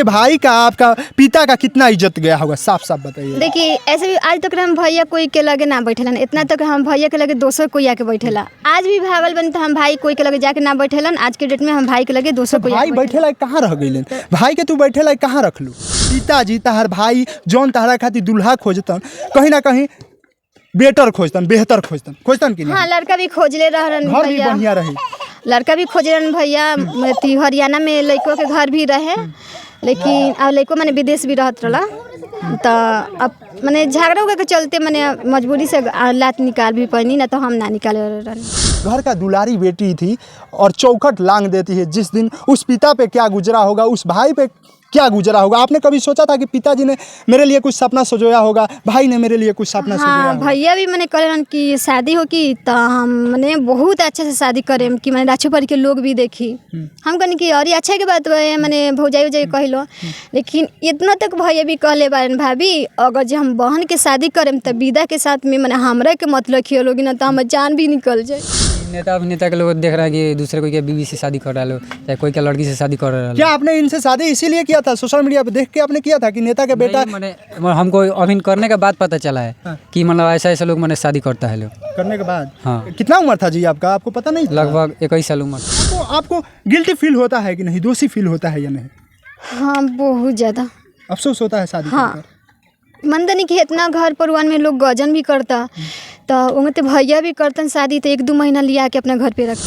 भाई का आपका पिता का कितना इज्जत गया होगा, साफ साफ बताइए। देखिए ऐसे भी आज तक हम भैया कोई के लगे ना बैठेलन, इतना तक हम भैया के लगे दोसर कोई आके बैठेला। आज भी भागल बनी तो हम भाई कोई के लगे जाके ना बैठेलन। आज के डेट में हम भाई के लगे दोसर कोई भाई बैठे लायक कहाँ रह गई? भाई के तू बैठे लायक कहाँ रख लू? पिताजी तहार भाई जौन तहरा खातिर दुल्हा खोजतन, कहीं ना कहीं बेटर खोजतन, बेहतर खोजतन कि नहीं? हाँ, लड़का भी खोजले रहन घर भी भैया, बढ़िया रही। लड़का भी खोजले रहन भैया। हरियाणा में लड़कों के घर भी रहे, लेकिन अब लड़को मैंने विदेश भी रहत रहा। तो अब मैंने झगड़ा उगड़ के चलते मैंने मजबूरी से लात निकाल भी पानी, ना तो हम ना निकाले रहन। घर का दुलारी बेटी थी और चौखट लांग देती है। जिस दिन उस पिता पे क्या गुजरा होगा, उस भाई पे क्या गुजरा होगा। आपने कभी सोचा था कि पिताजी ने मेरे लिए कुछ सपना सजोया होगा, भाई ने मेरे लिए कुछ सपना सजोया होगा? भैया भी मैंने कहलन कि शादी हो की तो हम मैंने बहुत अच्छे से शादी करें कि मैंने राछोपरी के लोग भी देखी। हम कहनी कि और अच्छे के बात मैंने भौजाई उजाई कहलो, लेकिन इतना तक भैया भी कहले बारन भाभी अगर जो हम बहन के शादी करें तो विदा के साथ में मैंने हमरा के मत रखिए लोगी ना तो हम जान भी निकल जाए। नेता अभिनेता के लोग देख रहा है कि दूसरे कोई के बीवी से शादी कर रहा है, चाहे कोई के लड़की से शादी कर रहा है। क्या आपने इनसे शादी इसीलिए किया था, सोशल मीडिया पे देख के आपने किया था कि नेता के बेटा? मैंने हमको अभी करने के बाद पता चला है कि मतलब ऐसा ऐसा लोग मैंने शादी करता है लोग करने के बाद। हाँ। कितना उम्र था जी आपका, आपको पता नहीं? लगभग 21 साल उम्र। तो आपको गिल्टी फील होता है कि नहीं, दोषी फील होता है या नहीं? हाँ, बहुत ज़्यादा अफसोस होता है शादी हाँ। मन तो नहीं कि इतना घर परिवार में लोग गजन भी करता, तो उनमें तो भैया भी करतन शादी तो 1-2 महीना लिया के अपना घर पे रख।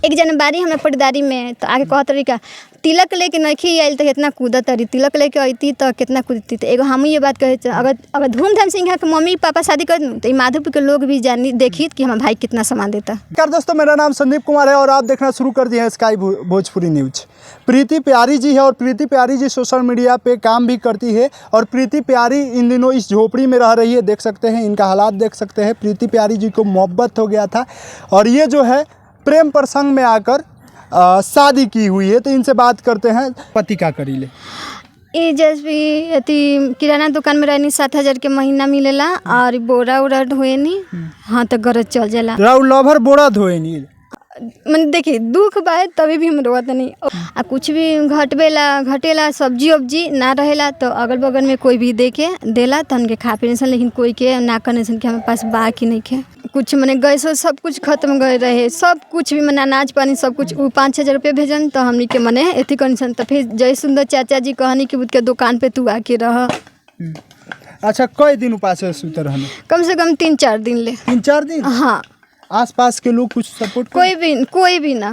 एक जनबारी हमें पटदारी में तो आगे कहत रही का तिलक लेके नहीं आयल तो कितना कूदत रही, तिलक लेके अती तो कितना कूदती। तो एगो हम ये बात कहे अगर धूमधाम से यहाँ के मम्मी पापा शादी कर तो माधोपुर के लोग भी जानी देखी कि हमारा भाई कितना सामान देता। नमस्कार दोस्तों, मेरा नाम संदीप कुमार है और आप देखना शुरू कर दिए हैं स्काई भोजपुरी न्यूज। प्रीति प्यारी जी है और प्रीति प्यारी जी सोशल मीडिया पे काम भी करती है और प्रीति प्यारी इन दिनों इस झोपड़ी में रह रही है। देख सकते हैं, इनका हालात देख सकते हैं। प्रीति प्यारी जी को मोहब्बत हो गया था और ये जो है प्रेम प्रसंग में आकर शादी की हुई है। तो इनसे बात करते हैं। पति का करीले ये जैसे अति किराना दुकान में रहनी 7,000 के महीना मिलेला और बोरा उरा ढोए नी। हाँ, तो गरज चल जाला। राउ लवर बोरा धोए नी। मैंने देखिए दुख बा तभी भी हम रोवत नहीं। आ कुछ भी घटेला सब्जी उब्जी ना रहेला तो अगल बगल में कोई भी दे के देला तो हमके खा पी सन, लेकिन कोई के ना करने सन कि हमारे पास बा कि नहीं के कुछ मैंने गैस सब कुछ खत्म गए रहे, सब कुछ भी मैंने अनाज पानी सब कुछ 5-6 रुपये भेजन तो हमने के मने एथी कंडीशन। तो फिर जय सुंदर चाचा जी कहनी कि उसके दुकान पे तू आके रह। अच्छा, कई दिन उपास सुते रहने? कम से कम 3-4 दिन ले। 3-4 दिन? हाँ। आसपास के लोग कुछ सपोर्ट? कोई भी ना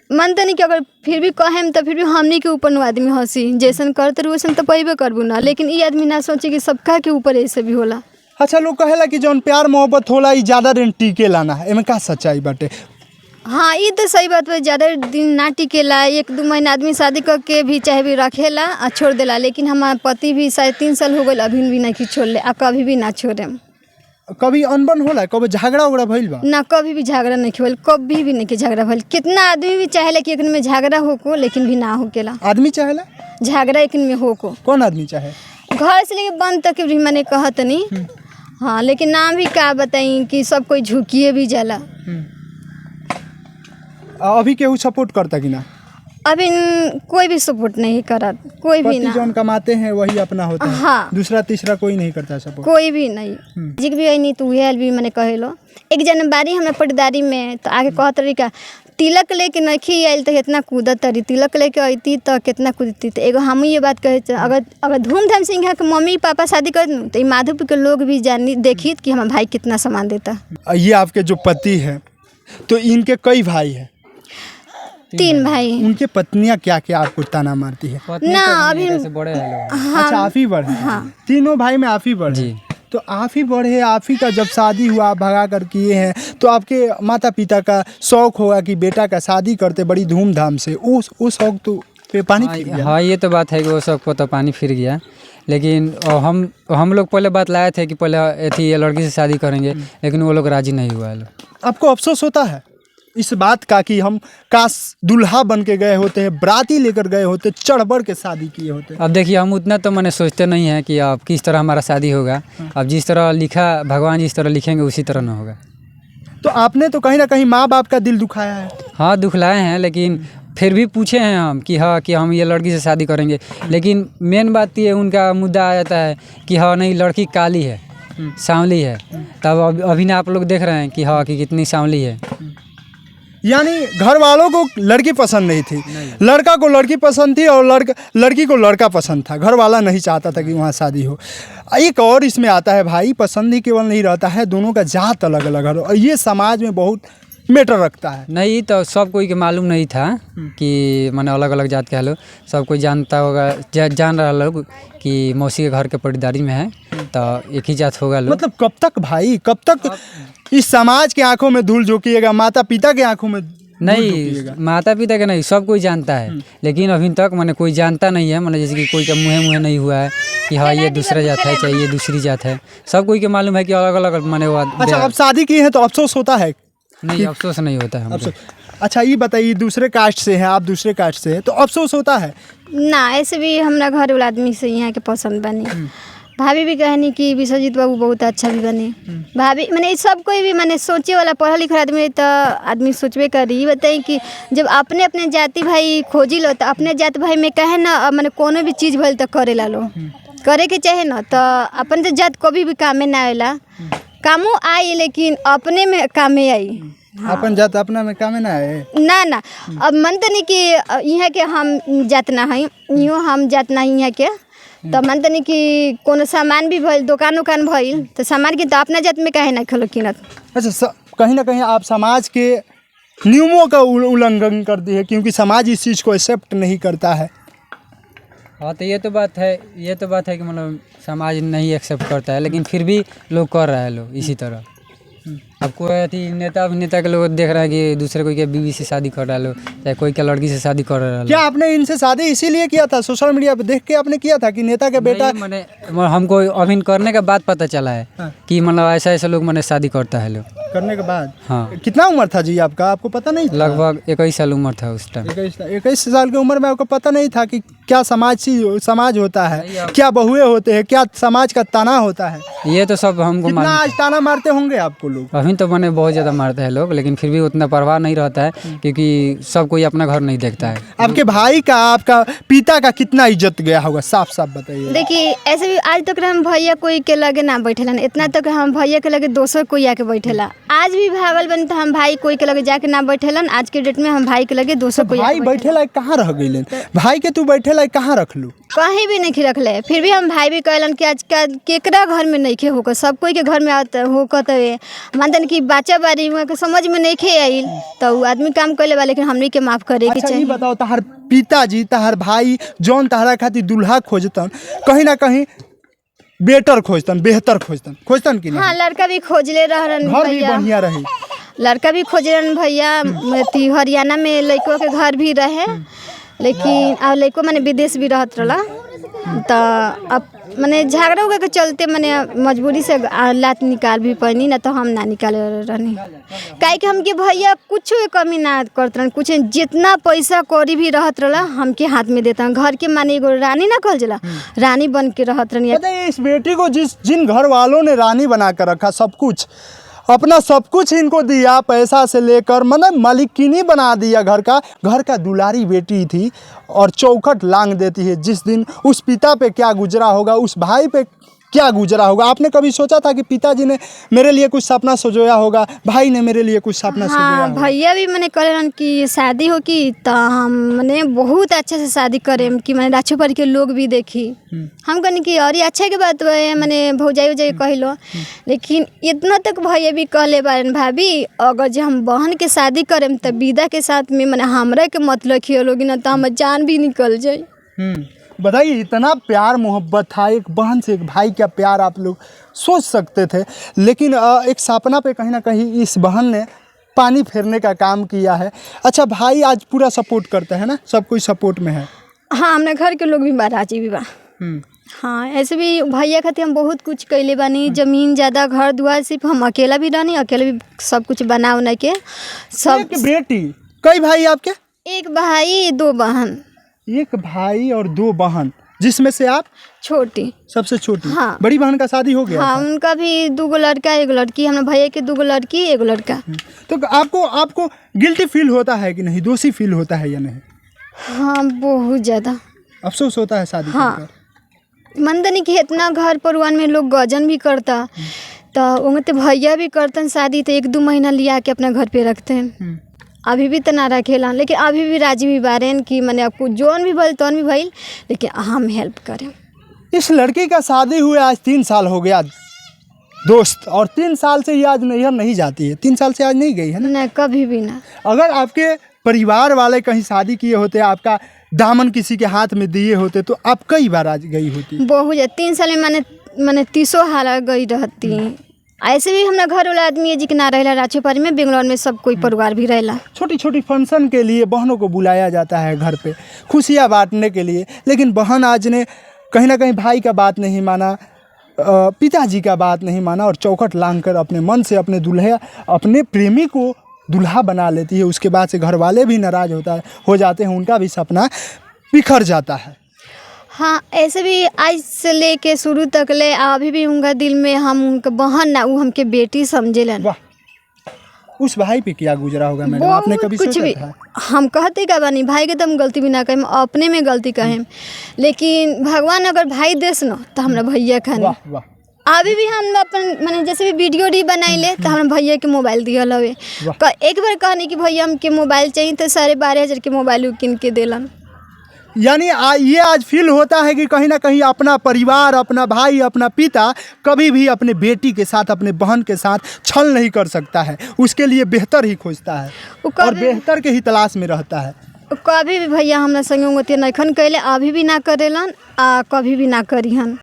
मानते नहीं कि अगर फिर भी कहें तो फिर भी हमनी के ऊपर आदमी हंसी जैसन करते रहो वैसन तो पैबे करबू ना, लेकिन ये आदमी ना सोचे कि सबका के ऊपर ऐसे भी होला। अच्छा, लोग कहेला कि जौन प्यार मोहब्बत होला ई ज़्यादा दिन टिके लाना है, एमे का सच्चाई बाटे? हाँ, ये तो सही बात है। ज़्यादा दिन ना टिकेला, 1-2 महीना आदमी शादी करके भी चाहे भी रखेला और छोड़ देला, लेकिन हमारे पति भी 3.5 साल हो गए अभी भी नहीं छोड़ले और कभी भी ना छोड़े। कभी अनबन होला, कभी झगड़ा उगड़ा भइल बा? ना, कभी भी झगड़ा नहीं खेल, कभी भी नहीं झगड़ा भइल। कितना आदमी भी चाहेला कि एक में झगड़ा हो को, लेकिन भी ना होकेला। आदमी चाहेला झगड़ा एक में हो को? कौन आदमी चाहे? घर से लेके बंद तक भी मैंने कहत नहीं। हाँ, लेकिन नाम भी क्या बताई कि सब कोई झुकिए भी जाला। अभी केहू सपोर्ट करता कि ना? अभी कोई भी सपोर्ट नहीं करा, कोई भी ना। जौन कमाते हैं वही अपना होता है। हाँ। दूसरा तीसरा कोई नहीं करता सपोर्ट? कोई भी नहीं। जिक भी आई नहीं तू भी मैंने कहेलो। एक जनबारी हमें पटदारी में तो आगे कहत रही का तिलक लेके नहीं आयल तो कितना कूदत रही, तिलक लेके अती तो कितना कूदती। तो एगो हम ये बात कहे अगर धूमधाम से यहाँ के मम्मी पापा शादी कर तो माधोपुर के लोग भी जानी देखी कि हमारा भाई कितना सामान देता। ये आपके जो पति है तो इनके कई भाई हैं? 3 भाई। उनके पत्नियां क्या क्या आपको ताना मारती है? ना अभी बड़े हैं लोग। हाँ। अच्छा, आप ही बड़े? हाँ। तीनों भाई में आप ही बड़े? जी। तो आप ही बड़े, आप ही का जब शादी हुआ भगा कर किए हैं तो आपके माता पिता का शौक होगा कि बेटा का शादी करते बड़ी धूमधाम से, उस शौक तो पे पानी फिर गया। हाँ, ये तो बात है कि वो शौक पर तो पानी फिर गया, लेकिन हम लोग पहले बात लाए थे कि पहले ऐसी लड़की से शादी करेंगे, लेकिन वो लोग राजी नहीं हुआ। आपको अफसोस होता है इस बात का कि हम काश दुल्हा बन के गए होते हैं, बराती लेकर गए होते, चढ़ बढ़ के शादी किए होते? अब देखिए, हम उतना तो मैंने सोचते नहीं है कि अब किस तरह हमारा शादी होगा। अब जिस तरह लिखा भगवान जिस तरह लिखेंगे उसी तरह ना होगा। तो आपने तो कहीं ना कहीं माँ बाप का दिल दुखाया है। हाँ, दुखलाए हैं, लेकिन फिर भी पूछे हैं हम कि हाँ कि हम ये लड़की से शादी करेंगे, लेकिन मेन बात ये उनका मुद्दा आ जाता है कि हाँ नहीं लड़की काली है, सांवली है। तब अभी ना आप लोग देख रहे हैं कि हाँ कि कितनी सांवली है। यानी घर वालों को लड़की पसंद नहीं थी, लड़का को लड़की पसंद थी और लड़की को लड़का पसंद था। घर वाला नहीं चाहता था कि वहाँ शादी हो। एक और इसमें आता है भाई, पसंद ही केवल नहीं रहता है, दोनों का जात अलग अलग है और ये समाज में बहुत मैटर रखता है। नहीं तो सब कोई के मालूम नहीं था कि मैंने अलग अलग जात के लोग, सब कोई जानता होगा, जान रहा लोग कि मौसी के घर के पटीदारी में है तो एक ही जात होगा लोग। मतलब कब तक भाई, कब तक इस समाज के आंखों में धूल झोंकिएगा, माता पिता के आंखों में नहीं, माता पिता के नहीं, सब कोई जानता है, लेकिन अभी तक मैंने कोई जानता नहीं है। मैंने जैसे कि कोई का मुँह नहीं हुआ है कि हाँ ये दूसरा जात है चाहे ये दूसरी जात है। सब कोई के मालूम है कि अलग अलग मैंने हुआ। अच्छा, अब शादी की है तो अफसोस होता है? नहीं, अफसोस नहीं होता है हमको। अच्छा ये बताइए, दूसरे कास्ट से हैं आप, दूसरे कास्ट से हैं तो अफसोस होता है ना? ऐसे भी हमारा घर वाला आदमी से यहाँ के पसंद बनी। भाभी भी कहनी कि विश्वजीत बाबू बहुत अच्छा भी बने। भाभी मैंने सब कोई भी मैंने सोचे वाला पढ़ा लिखा आदमी तो आदमी सोचबे करी। बताई कि जब अपने अपने जाति भाई खोजी लो तो अपने जाति भाई में कहे ना मैंने कोनो भी चीज़ भल तो करे ला लो, करे के चाहे ना तो अपन तो जात कभी भी काम में ना आएला, कामों आई लेकिन अपने में काम में आई। अपन जात अपना में काम ना है ना अब मन तो नहीं कि यहाँ के हम जात ना है, यूँ हम जात ना यहाँ के तो मन तो नहीं कि कोनो सामान भी भइल, दुकान उकान भइल तो सामान की तो अपना जात में काहे ना खलो कीनत। अच्छा, कहीं ना कहीं आप समाज के नियमों का उल्लंघन करती है क्योंकि समाज इस चीज़ को एक्सेप्ट नहीं करता है। हाँ तो ये तो बात है कि मतलब समाज नहीं एक्सेप्ट करता है, लेकिन फिर भी लोग कर रहा है लोग इसी तरह। अब कोई अथी नेता अभिनेता के लोग देख रहा है कि दूसरे कोई के बीवी से शादी कर रहा है लोग, चाहे कोई के लड़की से शादी कर रहा है। क्या आपने इनसे शादी इसीलिए किया था, सोशल मीडिया पे देख के आपने किया था कि नेता के बेटा? मैंने हमको अभिन करने के बाद पता चला है कि मतलब ऐसा लोग मैंने शादी करता है लोग करने के बाद। हाँ। कितना उम्र था जी आपका, आपको पता नहीं था? लगभग 21 साल उम्र था उस टाइम। 21 साल की उम्र में आपको पता नहीं था कि क्या समाज होता है, क्या बहुए होते हैं, क्या समाज का ताना होता है? ये तो सब हमको कितना आज ताना मारते होंगे आपको लोग? अभी तो मैंने बहुत ज़्यादा मारते हैं लोग, लेकिन फिर भी उतना परवाह नहीं रहता है क्योंकि सब कोई अपना घर नहीं देखता है। आपके भाई का, आपका पिता का कितना इज्जत गया होगा, साफ साफ बताइए। देखिए ऐसे भी आज तक हम भैया कोई के लगे ना बैठेला, इतना तक हम भैया के लगे दोसर कोई आके बैठेला। आज भी भागल बन तो हम भाई कोई के लगे जाके ना बैठेलन। आज के डेट में हम भाई के लगे दोसर कोई भाई बैठे लायक कहाँ रह गई? भाई के तू बैठे लायक कहाँ रख लू? कहीं भी नहीं रखले। फिर भी हम भाई भी कहलन कि आज का केकरा घर में नहीं खे होकर, सब कोई के घर में होकर मानते कि बच्चा बारी हुआ के समझ में नहीं खे आइल तो आदमी काम कर ले, लेकिन हमनी के माफ करे के चाहिए। बताओ, तहार पिताजी तहार भाई जौन तहरा खातिर दुल्हा खोजतन, कहीं ना कहीं बेटर खोजतन, बेहतर खोजतन कि नहीं? हाँ, लड़का भी खोजले रहन घर भी भैया, बढ़िया रही, लड़का भी खोजले रहन भैया। हरियाणा में लड़कों के घर भी रहे, लेकिन अब लड़को मैंने विदेश भी रहत रहा तो अब मैंने झगड़ा उगड़ा के चलते मैंने मजबूरी से लात निकाल भी पैनी, ना तो हम ना निकाले रहनी। काहे कि हमके भैया कुछ कमी ना करत रहन, कुछ जितना पैसा कौड़ी भी रहत रहा हमके हाथ में देता। घर के माने एगो रानी ना कहल जाला, रानी बन के रहत रहनी। इस बेटी को जिन घर वालों ने रानी बना कर रखा, सब कुछ अपना सब कुछ इनको दिया, पैसा से लेकर मतलब मालिकिनी बना दिया घर का दुलारी बेटी थी और चौखट लांग देती है। जिस दिन उस पिता पे क्या गुजरा होगा, उस भाई पे क्या गुजरा होगा। आपने कभी सोचा था कि पिताजी ने मेरे लिए कुछ सपना सजोया होगा, भाई ने मेरे लिए कुछ सपना सजोया होगा? भैया भी मैंने कहलन कि शादी हो कि तो हम मैंने बहुत अच्छे से शादी करें कि मैंने राक्षो पर के लोग भी देखी। हम कहनी कि और अच्छा के बात मैंने भौजाई उजाई कहलो, लेकिन इतना तक भैया भी कहले बारन भाभी अगर जो हम बहन के शादी करें तो विदा के साथ में मैंने हमरा के मत रखियो लोगी ना तो हम जान भी निकल जाए। बताइए, इतना प्यार मोहब्बत था एक बहन से एक भाई, क्या प्यार आप लोग सोच सकते थे। लेकिन एक सपना पे कहीं ना कहीं इस बहन ने पानी फेरने का काम किया है। अच्छा, भाई आज पूरा सपोर्ट करते हैं ना, सब कोई सपोर्ट में है? हाँ, हमने घर के लोग भी राजी भी बा। हाँ, ऐसे भी भैया खातिर हम बहुत कुछ कैले बानी, जमीन ज़्यादा घर दुआर सिर्फ हम अकेला भी रहनी, अकेले भी सब कुछ बना उना के सब। एक बेटी, कई भाई आपके? एक भाई 2 बहन। एक भाई और 2 बहन। जिसमें से आप छोटी। सबसे छोटी। हाँ। बड़ी बहन का शादी हो गया हाँ, था? उनका भी 2 लड़का 1 लड़की, हमारे भैया के 2 लड़की 1 लड़का। तो आपको गिल्टी फील होता है कि नहीं, दोषी फील होता है या नहीं? हाँ, बहुत ज़्यादा अफसोस होता है शादी हाँ। कर? मन तो नहीं कि इतना घर परिवार में लोग गजन भी करता, तो उनके तो भैया भी करतन शादी, तो 1-2 महीना लिया के अपना घर पे रखते हैं। अभी भी तो ना रखेला, लेकिन अभी भी राजी भी बारेन कि मैंने आपको जोन भी भइल तौन भी भइल, लेकिन हम हेल्प करें। इस लड़की का शादी हुए आज 3 साल हो गया दोस्त, और 3 साल से ये आज नैहर नहीं जाती है। 3 साल से आज नहीं गई है ना? नहीं, कभी भी ना। अगर आपके परिवार वाले कहीं शादी किए होते, आपका दामन किसी के हाथ में दिए होते, तो आप कई बार आज गई होती? बहुत 3 साल में मैंने 30 हाल गई रहती। ऐसे भी हमारा घर वाला आदमी है जी के ना रहेला रांचीपारी में, बेंगलोर में सब कोई परिवार भी रहेला। छोटी छोटी फंक्शन के लिए बहनों को बुलाया जाता है घर पे, खुशियाँ बांटने के लिए, लेकिन बहन आज ने कहीं ना कहीं भाई का बात नहीं माना, पिताजी का बात नहीं माना, और चौखट लांग कर अपने मन से अपने प्रेमी को दूल्हा बना लेती है। उसके बाद से घर वाले भी नाराज़ हो जाते हैं, उनका भी सपना बिखर जाता है। हाँ, ऐसे भी आज से लेके शुरू तक ले अभी भी उनका दिल में हम उनका बहन ना, वो हमके बेटी समझेलन। वाह, उस भाई पे क्या गुजरा होगा मैडम, आपने कभी कुछ भी सोचा था? हम कहते का बानी भाई के तो हम गलती भी ना कहें, अपने में गलती कहें, लेकिन भगवान अगर भाई देस न तो हमरा भैया खाने। वाह वाह। अभी भी हम अपन मैंने जैसे भी वीडियो री बनाइले तो हमरा भैया के मोबाइल दियल हवे। एक बार कहनी कि भैया हमके मोबाइल चाहिए, तो 12,500 के मोबाइल किन के देलन। यानी ये आज फील होता है कि कहीं ना कहीं अपना परिवार, अपना भाई, अपना पिता कभी भी अपने बेटी के साथ, अपने बहन के साथ छल नहीं कर सकता है, उसके लिए बेहतर ही खोजता है और बेहतर के ही तलाश में रहता है। कभी भी भैया हमरा संगे नहीं कैले, अभी भी ना करेलन, कभी भी ना करीहन।